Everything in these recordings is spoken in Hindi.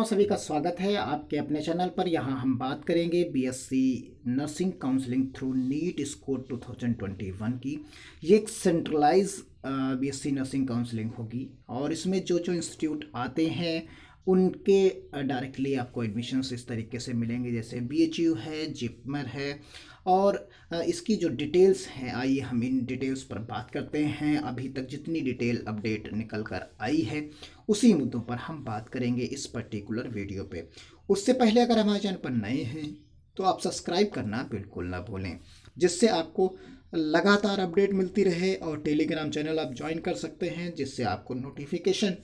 छात्रों सभी का स्वागत है आपके अपने चैनल पर। यहाँ हम बात करेंगे BSc nursing counselling through NEET score 2021 की। ये एक सेंट्रलाइज बीएससी नर्सिंग काउंसलिंग होगी और इसमें जो जो इंस्टीट्यूट आते हैं उनके डायरेक्टली आपको एडमिशन्स इस तरीके से मिलेंगे, जैसे बीएचयू है, जिपमर है। और इसकी जो डिटेल्स हैं, आइए हम इन डिटेल्स पर बात करते हैं। अभी तक जितनी डिटेल अपडेट निकल कर आई है उसी मुद्दों पर हम बात करेंगे इस पर्टिकुलर वीडियो पे। उससे पहले अगर हमारे चैनल पर नए हैं तो आप सब्सक्राइब करना बिल्कुल ना भूलें, जिससे आपको लगातार अपडेट मिलती रहे। और टेलीग्राम चैनल आप ज्वाइन कर सकते हैं, जिससे आपको नोटिफिकेशन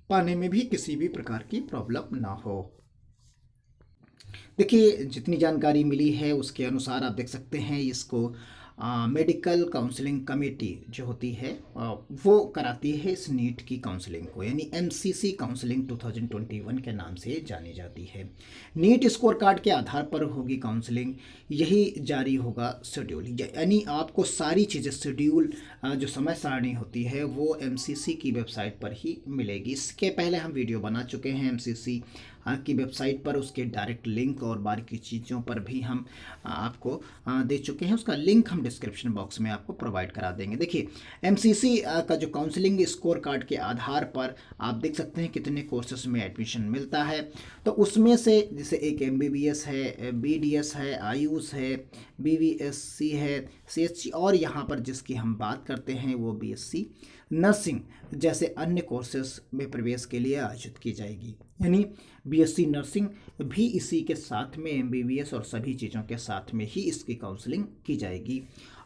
पाने में भी किसी भी प्रकार की प्रॉब्लम ना हो। देखिए, जितनी जानकारी मिली है उसके अनुसार आप देख सकते हैं इसको मेडिकल काउंसलिंग कमेटी जो होती है वो कराती है इस नीट की काउंसलिंग को, यानी एमसीसी काउंसलिंग 2021 के नाम से जानी जाती है। नीट स्कोर कार्ड के आधार पर होगी काउंसलिंग, यही जारी होगा शेड्यूल, यानी आपको सारी चीज़ें शेड्यूल जो समय सारणी होती है वो एमसीसी की वेबसाइट पर ही मिलेगी। इसके पहले हम वीडियो बना चुके हैं एमसीसी की वेबसाइट पर, उसके डायरेक्ट लिंक और बाकी चीज़ों पर भी हम आपको दे चुके हैं। उसका लिंक हम डिस्क्रिप्शन बॉक्स में आपको प्रोवाइड करा देंगे। देखिए, एमसीसी का जो काउंसलिंग स्कोर कार्ड के आधार पर आप देख सकते हैं कितने कोर्सेस में एडमिशन मिलता है। तो उसमें से जैसे एक एमबीबीएस है, बीडीएस है, आयुष है, बीवीएससी है, सीएचसी, और यहाँ पर जिसकी हम बात करते हैं वो बीएससी नर्सिंग जैसे अन्य कोर्सेस में प्रवेश के लिए आयोजित की जाएगी। यानी बीएससी नर्सिंग भी इसी के साथ में एमबीबीएस और सभी चीज़ों के साथ में ही इसकी काउंसलिंग की जाएगी।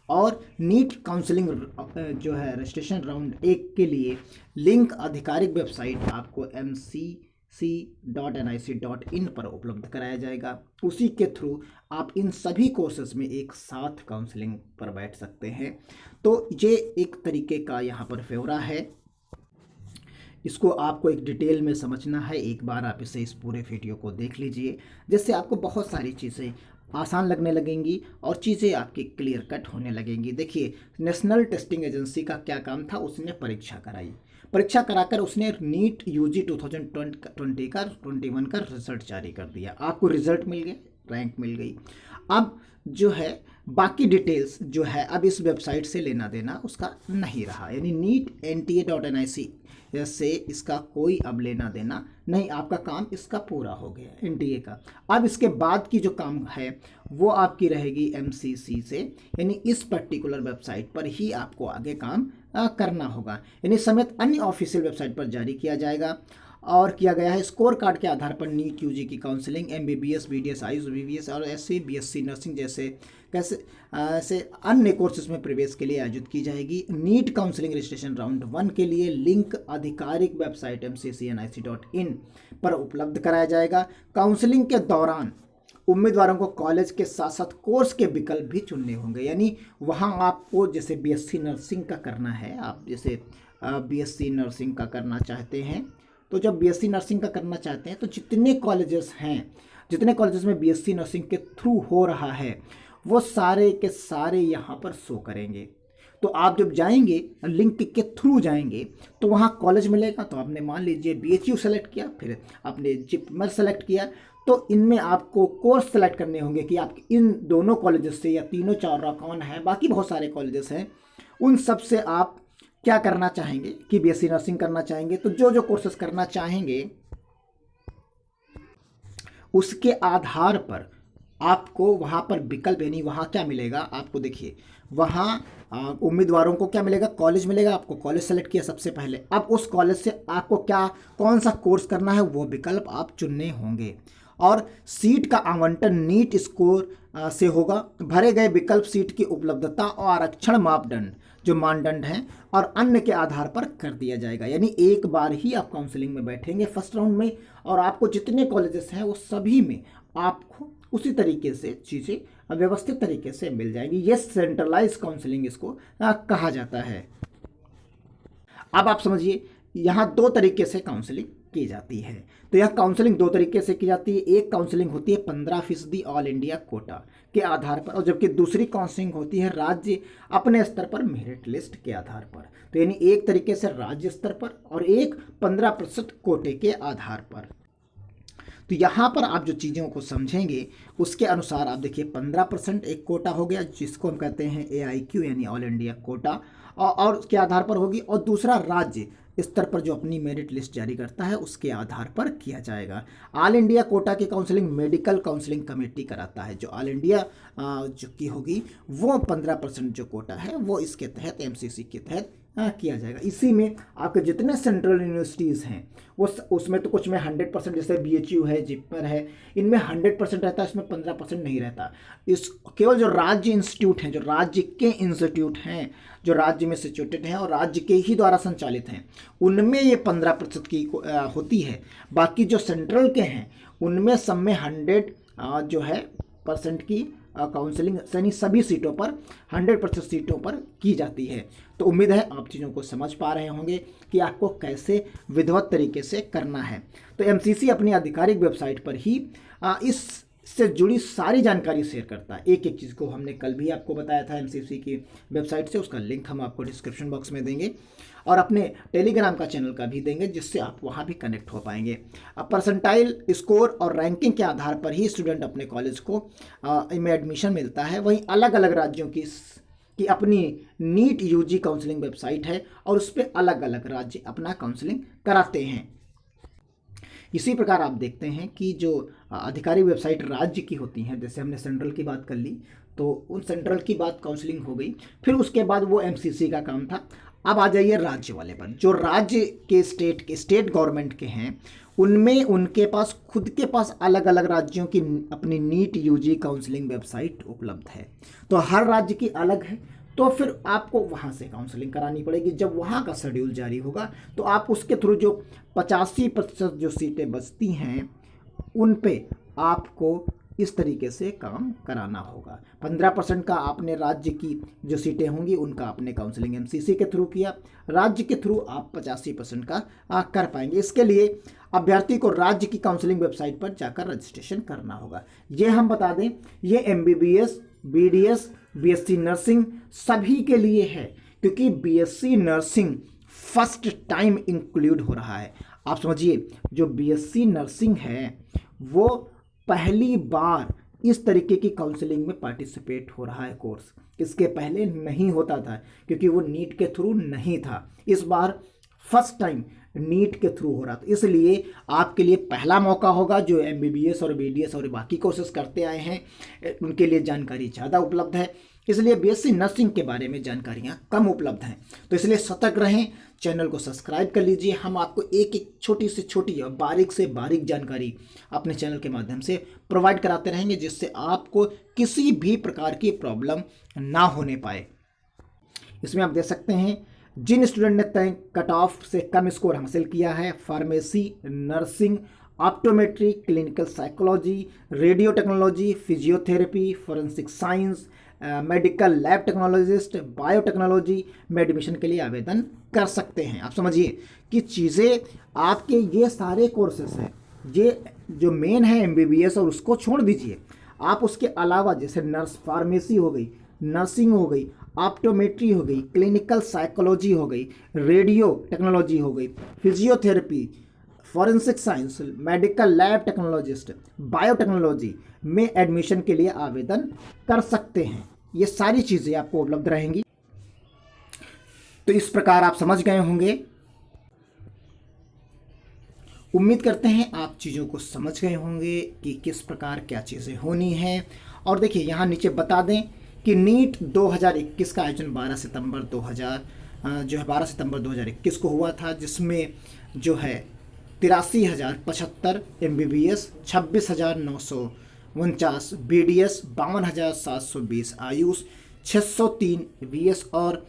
और नीट काउंसलिंग जो है रजिस्ट्रेशन राउंड 1 के लिए लिंक आधिकारिक वेबसाइट आपको mcc.nic.in पर उपलब्ध कराया जाएगा। उसी के थ्रू आप इन सभी कोर्सेज में एक साथ काउंसलिंग पर बैठ सकते हैं। तो ये एक तरीके का यहाँ पर फेवरा है, इसको आपको एक डिटेल में समझना है। एक बार आप इसे इस पूरे वीडियो को देख लीजिए, जिससे आपको बहुत सारी चीज़ें आसान लगने लगेंगी और चीज़ें आपकी क्लियर कट होने लगेंगी। देखिए, नेशनल टेस्टिंग एजेंसी का क्या काम था, उसने परीक्षा कराई, परीक्षा कराकर उसने नीट यूजी 2021 का रिजल्ट जारी कर दिया। आपको रिजल्ट मिल गया, रैंक मिल गई। अब जो है बाकी डिटेल्स जो है अब इस वेबसाइट से लेना देना उसका नहीं रहा, यानी NTA.nic से इसका कोई अब लेना देना नहीं। आपका काम इसका पूरा हो गया एनटीए का। अब इसके बाद की जो काम है वो आपकी रहेगी एमसीसी से, यानी इस पर्टिकुलर वेबसाइट पर ही आपको आगे काम करना होगा, यानी समेत अन्य ऑफिशियल वेबसाइट पर जारी किया जाएगा। और किया गया है स्कोर कार्ड के आधार पर नीट यूजी की counselling MBBS, BDS, Ayush, BVS और ऐसे बीएससी नर्सिंग जैसे ऐसे अन्य कोर्सेज में प्रवेश के लिए आयोजित की जाएगी। नीट काउंसलिंग रजिस्ट्रेशन राउंड 1 के लिए लिंक आधिकारिक वेबसाइट mcc.nic.in पर उपलब्ध कराया जाएगा। काउंसलिंग के दौरान उम्मीदवारों को कॉलेज के साथ साथ कोर्स के विकल्प भी चुनने होंगे, यानी वहाँ आपको जैसे बीएससी नर्सिंग का करना है, आप जैसे बीएससी नर्सिंग का करना चाहते हैं, तो जब बीएससी नर्सिंग का करना चाहते हैं तो जितने कॉलेजेस हैं, जितने कॉलेजेस में बीएससी नर्सिंग के थ्रू हो रहा है वो सारे के सारे यहाँ पर शो करेंगे। तो आप जब जाएंगे लिंक के थ्रू जाएंगे तो वहाँ कॉलेज मिलेगा। तो आपने मान लीजिए बीएचयू सेलेक्ट किया, फिर आपने जिपमर सेलेक्ट किया, तो इनमें आपको कोर्स सेलेक्ट करने होंगे कि आप इन दोनों कॉलेजेस से, या तीनों चार कौन है, बाकी बहुत सारे कॉलेजेस हैं, उन सब से आप क्या करना चाहेंगे कि बीएससी नर्सिंग करना चाहेंगे। तो जो जो कोर्सेस करना चाहेंगे उसके आधार पर आपको वहाँ पर विकल्प, यानी वहाँ क्या मिलेगा आपको, देखिए वहाँ उम्मीदवारों को क्या मिलेगा, कॉलेज मिलेगा। आपको कॉलेज सेलेक्ट किया सबसे पहले, अब उस कॉलेज से आपको क्या कौन सा कोर्स करना है वो विकल्प आप चुनने होंगे। और सीट का आवंटन नीट स्कोर से होगा। भरे गए विकल्प सीट की उपलब्धता और आरक्षण मापदंड जो मानदंड हैं और अन्य के आधार पर कर दिया जाएगा। यानी एक बार ही आप काउंसलिंग में बैठेंगे फर्स्ट राउंड में, और आपको जितने कॉलेजेस हैं वो सभी में आपको उसी तरीके से चीज़ें व्यवस्थित तरीके से मिल जाएगी। ये सेंट्रलाइज काउंसलिंग इसको कहा जाता है। अब आप समझिए, यहाँ दो तरीके से काउंसलिंग की जाती है। तो यह काउंसलिंग दो तरीके से की जाती है। एक काउंसलिंग होती है 15% ऑल इंडिया कोटा के आधार पर, और जबकि दूसरी काउंसलिंग होती है राज्य अपने स्तर पर मेरिट लिस्ट के आधार पर। तो यानी एक तरीके से राज्य स्तर पर और एक 15% कोटे के आधार पर। तो यहाँ पर आप जो चीज़ों को समझेंगे उसके अनुसार आप देखिए 15% एक कोटा हो गया, जिसको हम कहते हैं AIQ यानी ऑल इंडिया कोटा, और उसके आधार पर होगी। और दूसरा राज्य स्तर पर जो अपनी मेरिट लिस्ट जारी करता है उसके आधार पर किया जाएगा। ऑल इंडिया कोटा की काउंसलिंग मेडिकल काउंसलिंग कमेटी कराता है। जो ऑल इंडिया जो की होगी वो 15% जो कोटा है वो इसके तहत MCC के तहत किया जाएगा। इसी में आपके जितने सेंट्रल यूनिवर्सिटीज़ हैं वो उसमें तो कुछ में 100%, जैसे BHU है, जिपमर है, इनमें 100% रहता है, इसमें 15% नहीं रहता। इस केवल जो राज्य इंस्टीट्यूट हैं, जो राज्य के इंस्टीट्यूट हैं, जो राज्य में सिचुएटेड हैं और राज्य के ही द्वारा संचालित हैं, उनमें ये 15% की होती है। बाकी जो सेंट्रल के हैं उनमें सब में 100 जो है % की काउंसलिंग यानी सभी सीटों पर 100% सीटों पर की जाती है। तो उम्मीद है आप चीज़ों को समझ पा रहे होंगे कि आपको कैसे विधिवत तरीके से करना है। तो MCC अपनी आधिकारिक वेबसाइट पर ही इससे जुड़ी सारी जानकारी शेयर करता है। एक एक चीज़ को हमने कल भी आपको बताया था MCC की वेबसाइट से, उसका लिंक हम आपको डिस्क्रिप्शन बॉक्स में देंगे और अपने टेलीग्राम का चैनल का भी देंगे, जिससे आप वहाँ भी कनेक्ट हो पाएंगे। अब परसेंटाइल स्कोर और रैंकिंग के आधार पर ही स्टूडेंट अपने कॉलेज को में एडमिशन मिलता है। वहीं अलग अलग राज्यों की अपनी नीट UG काउंसलिंग वेबसाइट है और उस पर अलग अलग राज्य अपना काउंसलिंग कराते हैं। इसी प्रकार आप देखते हैं कि जो आधिकारिक वेबसाइट राज्य की होती हैं, जैसे हमने सेंट्रल की बात कर ली तो उन सेंट्रल की बात काउंसलिंग हो गई, फिर उसके बाद वो MCC का काम था। अब आ जाइए राज्य वाले पर। जो राज्य के स्टेट गवर्नमेंट के हैं उनमें उनके पास खुद के पास अलग अलग राज्यों की अपनी नीट UG काउंसलिंग वेबसाइट उपलब्ध है। तो हर राज्य की अलग है, तो फिर आपको वहाँ से काउंसलिंग करानी पड़ेगी। जब वहाँ का शेड्यूल जारी होगा तो आप उसके थ्रू जो 85% जो सीटें बचती हैं उन पे आपको इस तरीके से काम कराना होगा। 15% का आपने राज्य की जो सीटें होंगी उनका आपने काउंसलिंग MCC के थ्रू किया, राज्य के थ्रू आप 85% का कर पाएंगे। इसके लिए अभ्यर्थी को राज्य की काउंसलिंग वेबसाइट पर जाकर रजिस्ट्रेशन करना होगा। ये हम बता दें, ये MBBS, BDS, BSc नर्सिंग सभी के लिए है, क्योंकि BSc nursing first time include हो रहा है। आप समझिए, जो BSc नर्सिंग है वो पहली बार इस तरीके की काउंसलिंग में पार्टिसिपेट हो रहा है कोर्स। इसके पहले नहीं होता था क्योंकि वो नीट के थ्रू नहीं था। इस बार फर्स्ट टाइम नीट के थ्रू हो रहा था, इसलिए आपके लिए पहला मौका होगा। जो MBBS और BDS और बाकी कोर्सेज करते आए हैं उनके लिए जानकारी ज़्यादा उपलब्ध है, इसलिए BSc नर्सिंग के बारे में जानकारियाँ कम उपलब्ध हैं। तो इसलिए सतर्क रहें, चैनल को सब्सक्राइब कर लीजिए। हम आपको एक एक छोटी से छोटी और बारीक से बारीक जानकारी अपने चैनल के माध्यम से प्रोवाइड कराते रहेंगे, जिससे आपको किसी भी प्रकार की प्रॉब्लम ना होने पाए। इसमें आप देख सकते हैं जिन स्टूडेंट ने तय कट ऑफ से कम स्कोर हासिल किया है, pharmacy, nursing, optometry, clinical psychology, radio technology, physiotherapy, forensic science, medical lab technologist, biotechnology में एडमिशन के लिए आवेदन कर सकते हैं। आप समझिए कि चीज़ें आपके ये सारे कोर्सेस हैं, ये जो मेन है MBBS और उसको छोड़ दीजिए, आप उसके अलावा जैसे फार्मेसी हो गई, नर्सिंग हो गई, ऑप्टोमेट्री हो गई, क्लिनिकल साइकोलॉजी हो गई, रेडियो टेक्नोलॉजी हो गई, physiotherapy, forensic science, medical lab technologist, biotechnology में एडमिशन के लिए आवेदन कर सकते हैं। ये सारी चीज़ें आपको उपलब्ध रहेंगी। तो इस प्रकार आप समझ गए होंगे। उम्मीद करते हैं आप चीज़ों को समझ गए होंगे कि किस प्रकार क्या चीज़ें होनी हैं। और देखिए यहाँ नीचे बता दें कि नीट 2021 का आयोजन 12 सितंबर 2021 को हुआ था, जिसमें जो है 83,075 MBBS, 26,949 BDS, 52,720 आयुष, 603 VS और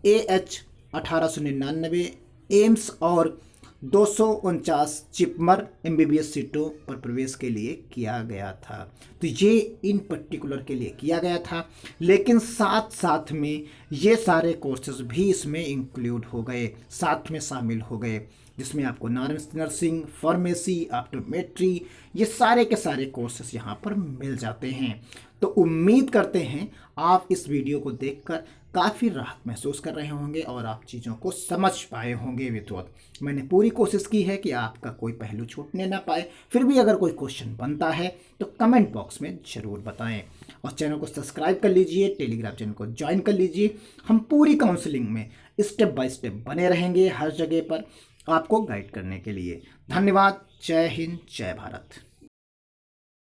AH 1899 एम्स और 249 जिपमर MBBS सीटों पर प्रवेश के लिए किया गया था। तो ये इन पर्टिकुलर के लिए किया गया था, लेकिन साथ साथ में ये सारे कोर्सेज भी इसमें इंक्लूड हो गए, साथ में शामिल हो गए, जिसमें आपको नर्सिंग, फार्मेसी, ऑप्टोमेट्री, ये सारे के सारे कोर्सेज यहाँ पर मिल जाते हैं। तो उम्मीद करते हैं आप इस वीडियो को देखकर काफ़ी राहत महसूस कर रहे होंगे और आप चीज़ों को समझ पाए होंगे विधिवत। मैंने पूरी कोशिश की है कि आपका कोई पहलू छूटने ना पाए। फिर भी अगर कोई क्वेश्चन बनता है तो कमेंट बॉक्स में ज़रूर बताएं और चैनल को सब्सक्राइब कर लीजिए, टेलीग्राम चैनल को ज्वाइन कर लीजिए। हम पूरी काउंसलिंग में स्टेप बाय स्टेप बने रहेंगे हर जगह पर आपको गाइड करने के लिए। धन्यवाद। जय हिंद, जय भारत।